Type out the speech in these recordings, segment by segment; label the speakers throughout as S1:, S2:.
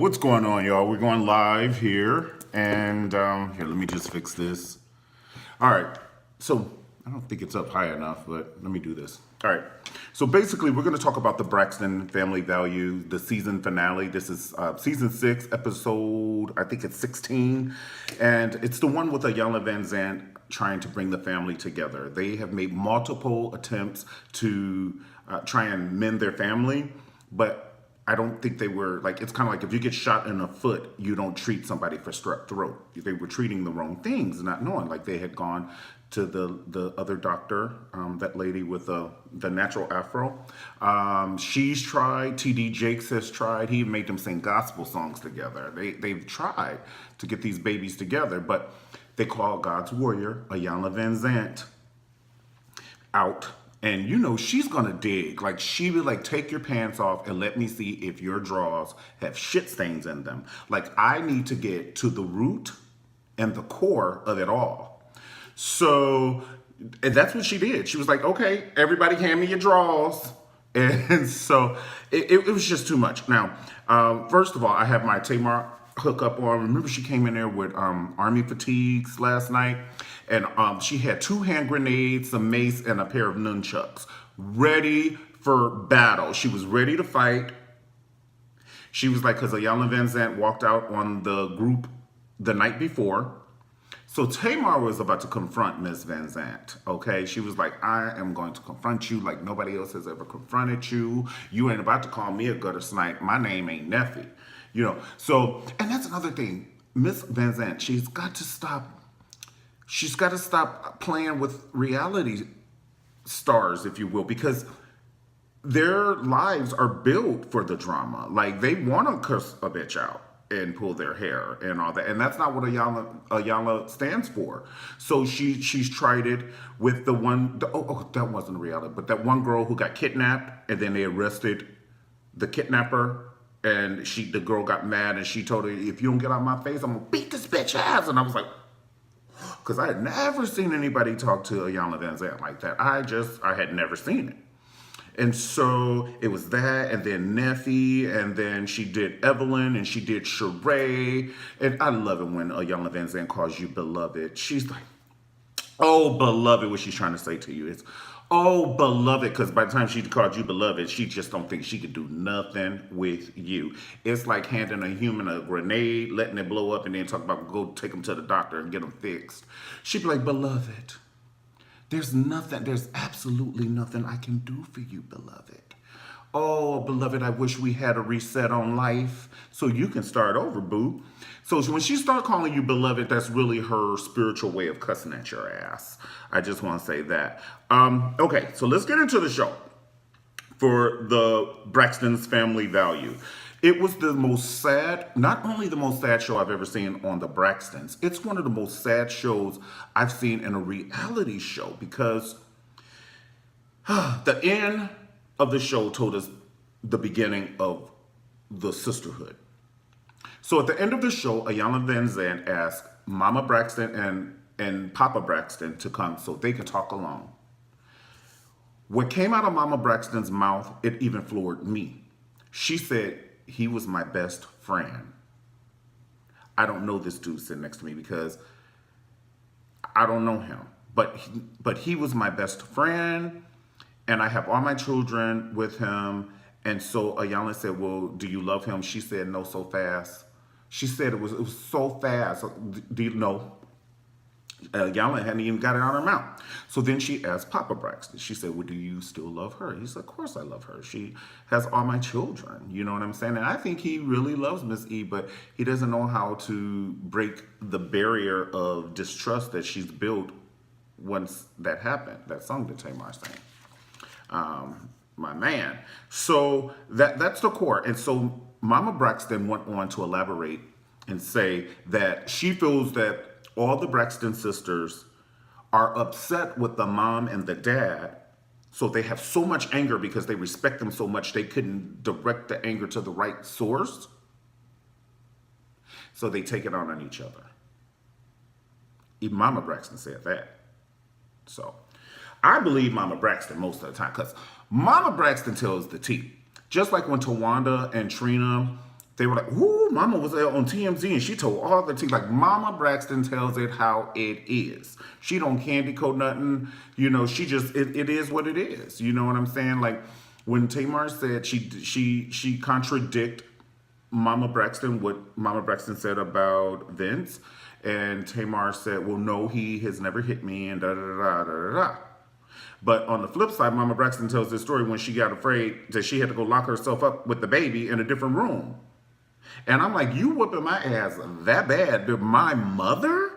S1: What's going on, y'all? We're going live here, and here, let me just fix this. All right, so I don't think it's up high enough, but let me do this. All right, so basically, we're going to talk about the Braxton Family Value, the season finale. This is season 6, episode, I think it's 16, and it's the one with Iyanla Vanzant trying to bring the family together. They have made multiple attempts to try and mend their family, but I don't think they were like, it's kind of like if you get shot in the foot, you don't treat somebody for strep throat. They were treating the wrong things, not knowing. Like they had gone to the other doctor, that lady with the natural afro. She's tried, TD Jakes has tried. He made them sing gospel songs together. They've tried to get these babies together, but they call God's warrior, Iyanla Vanzant, out. And you know, she's gonna dig. Like she would like, take your pants off and let me see if your drawers have shit stains in them. Like I need to get to the root and the core of it all. So, and that's what she did. She was like, okay, everybody hand me your drawers. And so it was just too much. Now, first of all, I have my Tamar hookup on. Remember she came in there with army fatigues last night, and she had 2 hand grenades, some mace, and a pair of nunchucks ready for battle. She was ready to fight. She was like, because Iyanla Vanzant walked out on the group the night before. So Tamar was about to confront Miss Vanzant, okay? She was like, I am going to confront you like nobody else has ever confronted you. You ain't about to call me a gutter snipe. My name ain't Neffy. You know, so, and that's another thing. Miss Vanzant, she's got to stop playing with reality stars, if you will, because their lives are built for the drama. Like, they want to curse a bitch out and pull their hair and all that. And that's not what Iyanla stands for. So she's tried it with the one, that wasn't a reality, but that one girl who got kidnapped and then they arrested the kidnapper. And the girl got mad and she told her, if you don't get out of my face, I'm gonna beat this bitch ass. And I was like, because I had never seen anybody talk to Iyanla Vanzant like that. I had never seen it. And so it was that, and then Neffy, and then she did Evelyn, and she did Sheree. And I love it when Iyanla Vanzant calls you beloved. She's like, oh, beloved, what she's trying to say to you is, oh, beloved, because by the time she called you beloved, she just don't think she could do nothing with you. It's like handing a human a grenade, letting it blow up, and then talk about go take them to the doctor and get them fixed. She'd be like, beloved, there's absolutely nothing I can do for you, beloved. Oh, beloved, I wish we had a reset on life so you can start over, boo. So when she starts calling you beloved, that's really her spiritual way of cussing at your ass. I just want to say that. Okay, so let's get into the show for the Braxton's Family Value. It was the most sad, not only the most sad show I've ever seen on the Braxtons, it's one of the most sad shows I've seen in a reality show because the end of the show told us the beginning of the sisterhood. So at the end of the show, Iyanla Vanzant asked Mama Braxton and Papa Braxton to come so they could talk alone. What came out of Mama Braxton's mouth, it even floored me. She said, he was my best friend. I don't know this dude sitting next to me because I don't know him. But he was my best friend, and I have all my children with him. And so Iyanla said, well, do you love him? She said, no, so fast. She said it was so fast. Do you know? Iyanla hadn't even got it out of her mouth. So then she asked Papa Braxton. She said, well, do you still love her? He said, of course I love her. She has all my children. You know what I'm saying? And I think he really loves Miss E, but he doesn't know how to break the barrier of distrust that she's built once that happened. That song that Tamar sang. My man. So that's the core. And so Mama Braxton went on to elaborate and say that she feels that all the Braxton sisters are upset with the mom and the dad. So they have so much anger because they respect them so much they couldn't direct the anger to the right source. So they take it on each other. Even Mama Braxton said that. So I believe Mama Braxton most of the time because Mama Braxton tells the tea. Just like when Tawanda and Trina They were like, "Ooh, Mama was there on TMZ and she told all the tea." Like Mama Braxton tells it how it is. She don't candy coat nothing. You know, she just it is what it is. You know what I'm saying? Like when Tamar said she contradict Mama Braxton, what Mama Braxton said about Vince, and Tamar said, "Well, no, he has never hit me," and da da da da da da. But on the flip side, Mama Braxton tells this story when she got afraid that she had to go lock herself up with the baby in a different room. And I'm like, you whooping my ass that bad that my mother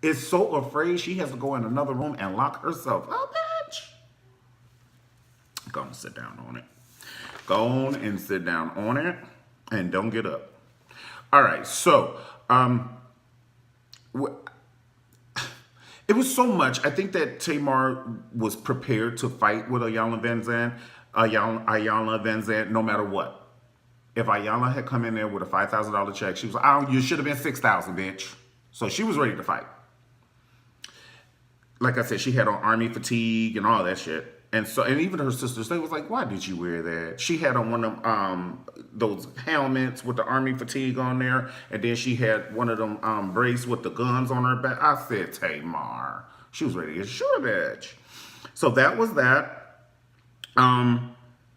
S1: is so afraid she has to go in another room and lock herself up, bitch. Go and sit down on it. Go on and sit down on it and don't get up. All right, so it was so much. I think that Tamar was prepared to fight with Iyanla Vanzant, no matter what. If Iyanla had come in there with a $5,000 check, she was like, "Oh, you should have been 6,000, bitch." So she was ready to fight. Like I said, she had on army fatigue and all that shit. And so, and even her sisters, they was like, "Why did you wear that?" She had on one of them, those helmets with the army fatigue on there, and then she had one of them brace with the guns on her back. I said, Tamar, she was ready to shoot a bitch. So that was that.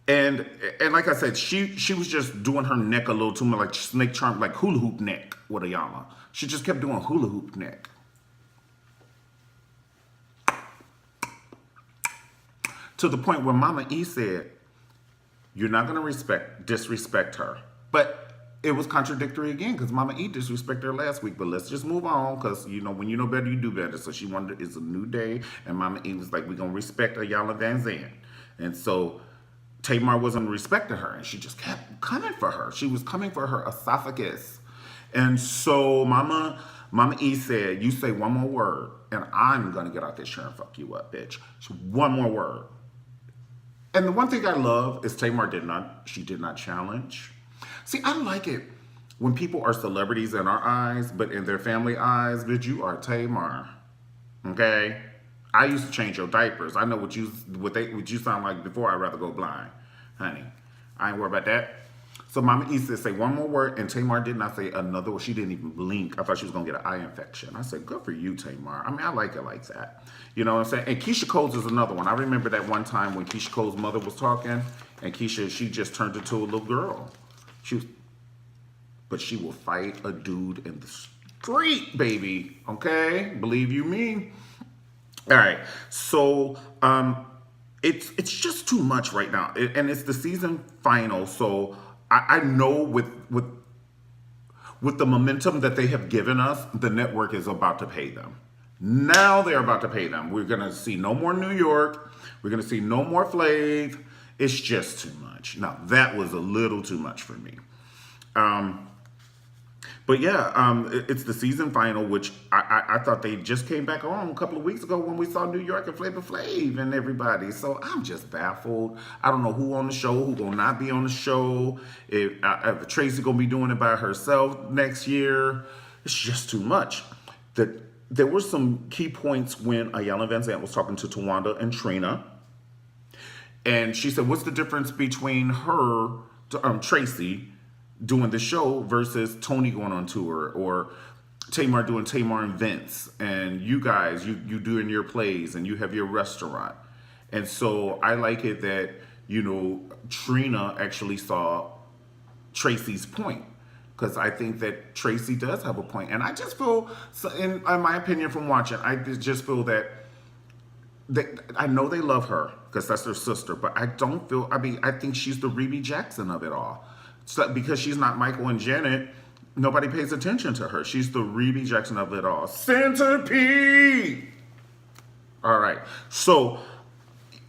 S1: And like I said, she was just doing her neck a little too much, like snake charm, like hula hoop neck with Iyanla. She just kept doing hula hoop neck. To the point where Mama E said, "You're not going to disrespect her." But it was contradictory again because Mama E disrespected her last week. But let's just move on because, you know, when you know better, you do better. So she wanted, it's a new day. And Mama E was like, "We're going to respect Iyanla Vanzant." And so Tamar wasn't respecting her. And she just kept coming for her. She was coming for her esophagus. And so Mama E said, "You say one more word and I'm going to get out this chair and fuck you up, bitch." So one more word. And the one thing I love is Tamar did not challenge. See, I like it when people are celebrities in our eyes, but in their family eyes, bitch, you are Tamar. Okay? I used to change your diapers. I know what you sound like before. I'd rather go blind. Honey, I ain't worried about that. So Mama E said, "Say one more word," and Tamar did not say another word. She didn't even blink. I thought she was going to get an eye infection. I said, good for you, Tamar. I mean, I like it like that. You know what I'm saying? And Keisha Coles is another one. I remember that one time when Keisha Coles' mother was talking, and Keisha, she just turned into a little girl. But she will fight a dude in the street, baby. Okay? Believe you me. All right. So, it's just too much right now. And it's the season final, so I know with the momentum that they have given us, the network is about to pay them. Now they're about to pay them. We're going to see no more New York. We're going to see no more Flav. It's just too much. Now, that was a little too much for me. But yeah, it's the season final, which I thought they just came back on a couple of weeks ago when we saw New York and Flavor Flav and everybody. So I'm just baffled. I don't know who on the show, who gonna not be on the show. If Tracy gonna be doing it by herself next year. It's just too much. There were some key points when Iyanla Vanzant was talking to Tawanda and Trina. And she said, what's the difference between her, Tracy, doing the show versus Tony going on tour, or Tamar doing Tamar and Vince, and you guys, you doing your plays and you have your restaurant. And so I like it that, you know, Trina actually saw Tracy's point, because I think that Tracy does have a point. And I just feel, in my opinion from watching, I just feel that I know they love her because that's their sister, but I don't feel, I think she's the Rebe Jackson of it all. So, because she's not Michael and Janet, nobody pays attention to her. She's the Rebe Jackson of it all. Centipede! All right. So,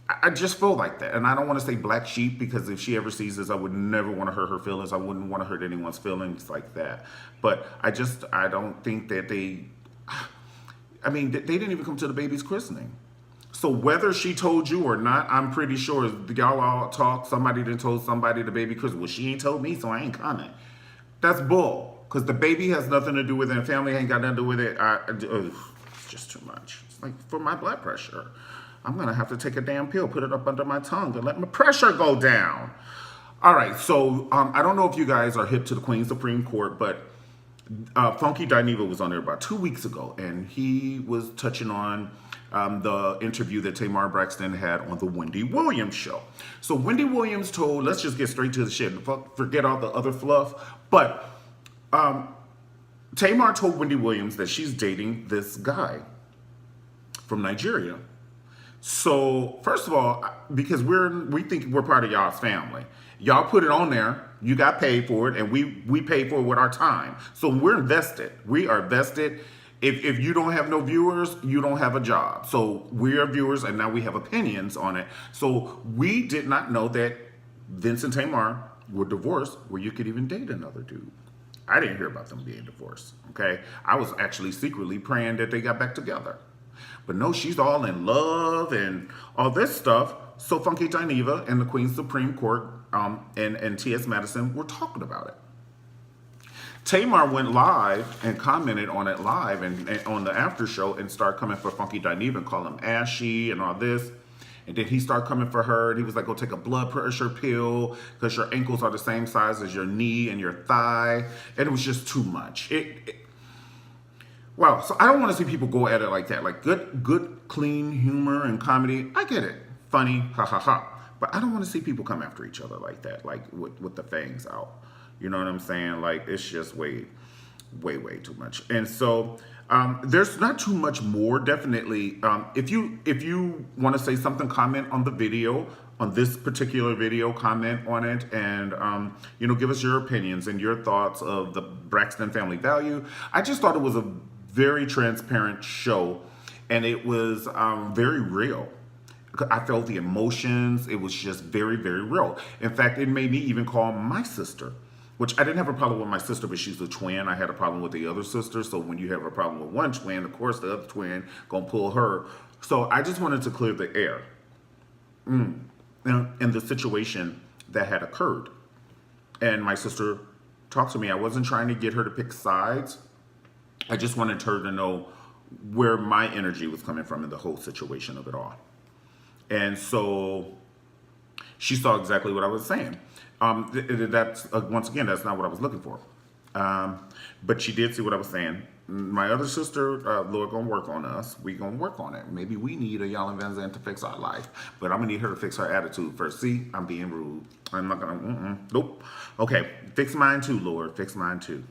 S1: I just feel like that. And I don't want to say black sheep, because if she ever sees this, I would never want to hurt her feelings. I wouldn't want to hurt anyone's feelings like that. But I don't think that they didn't even come to the baby's christening. So whether she told you or not, I'm pretty sure y'all all talk. Somebody done told somebody the baby Christmas. Well, she ain't told me, so I ain't coming. That's bull. Because the baby has nothing to do with it, and family ain't got nothing to do with it. It's just too much. It's like for my blood pressure. I'm going to have to take a damn pill, put it up under my tongue, and let my pressure go down. All right, so I don't know if you guys are hip to the Queen Supreme Court, but Funky Dineva was on there about 2 weeks ago, and he was touching on the interview that Tamar Braxton had on the Wendy Williams show. So Wendy Williams told, let's just get straight to the shit, forget all the other fluff, but Tamar told Wendy Williams that she's dating this guy from Nigeria. So first of all, because we think we're part of y'all's family, y'all put it on there. You got paid for it, and we pay for it with our time. So we're invested. We are vested. If you don't have no viewers, you don't have a job. So we are viewers, and now we have opinions on it. So we did not know that Vince and Tamar were divorced, where you could even date another dude. I didn't hear about them being divorced. Okay, I was actually secretly praying that they got back together. But no, she's all in love and all this stuff. So Funky Dineva and the Queen's Supreme Court and T.S. Madison were talking about it. Tamar went live and commented on it live and on the after show and started coming for Funky Dineva and call him ashy and all this. And then he started coming for her, and he was like, go take a blood pressure pill because your ankles are the same size as your knee and your thigh. And it was just too much. Wow, so I don't want to see people go at it like that. Like good, clean humor and comedy. I get it. Funny, ha ha ha. But I don't want to see people come after each other like that, like with the fangs out. You know what I'm saying? Like, it's just way too much. And so there's not too much more, definitely. If you want to say something, comment on the video, on this particular video, comment on it, and give us your opinions and your thoughts of the Braxton Family Value. I just thought it was a very transparent show, and it was very real. I felt the emotions. It was just very, very real. In fact, it made me even call my sister, which I didn't have a problem with my sister, but she's a twin. I had a problem with the other sister. So when you have a problem with one twin, of course, the other twin gonna pull her. So I just wanted to clear the air in the situation that had occurred. And my sister talked to me. I wasn't trying to get her to pick sides. I just wanted her to know where my energy was coming from in the whole situation of it all. And so she saw exactly what I was saying. That's once again, that's not what I was looking for. But she did see what I was saying. My other sister, Lord, gonna work on us. We gonna work on it. Maybe we need Iyanla Vanzant to fix our life, but I'm gonna need her to fix her attitude first. See, I'm being rude. I'm not gonna. Nope. Okay, fix mine too, Lord. Fix mine too.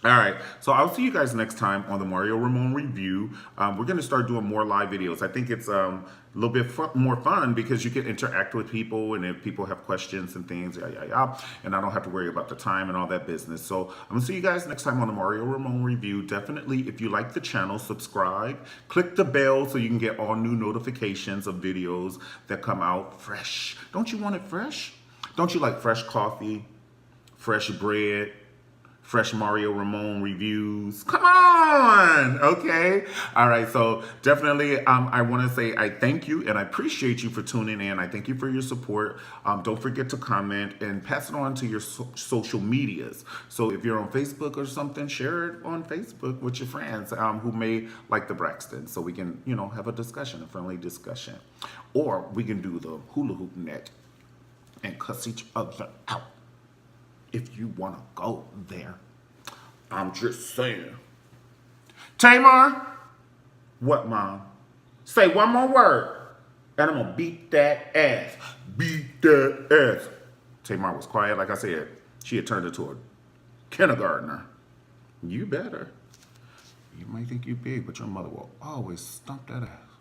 S1: All right, so I'll see you guys next time on the Mario Ramon review. We're going to start doing more live videos. I think it's a little bit more fun because you can interact with people, and if people have questions and things, and I don't have to worry about the time and all that business. So I'm going to see you guys next time on the Mario Ramon review. Definitely, if you like the channel, subscribe. Click the bell so you can get all new notifications of videos that come out fresh. Don't you want it fresh? Don't you like fresh coffee, fresh bread, fresh Mario Ramon reviews? Come on, okay? All right, so definitely I want to say I thank you and I appreciate you for tuning in. I thank you for your support. Don't forget to comment and pass it on to your social medias. So if you're on Facebook or something, share it on Facebook with your friends who may like the Braxton, so we can, have a discussion, a friendly discussion. Or we can do the hula hoop net and cuss each other out. If you want to go there. I'm just saying. Tamar? What, Mom? Say one more word, and I'm going to beat that ass. Beat that ass. Tamar was quiet, like I said. She had turned into a kindergartner. You better. You might think you're big, but your mother will always stomp that ass.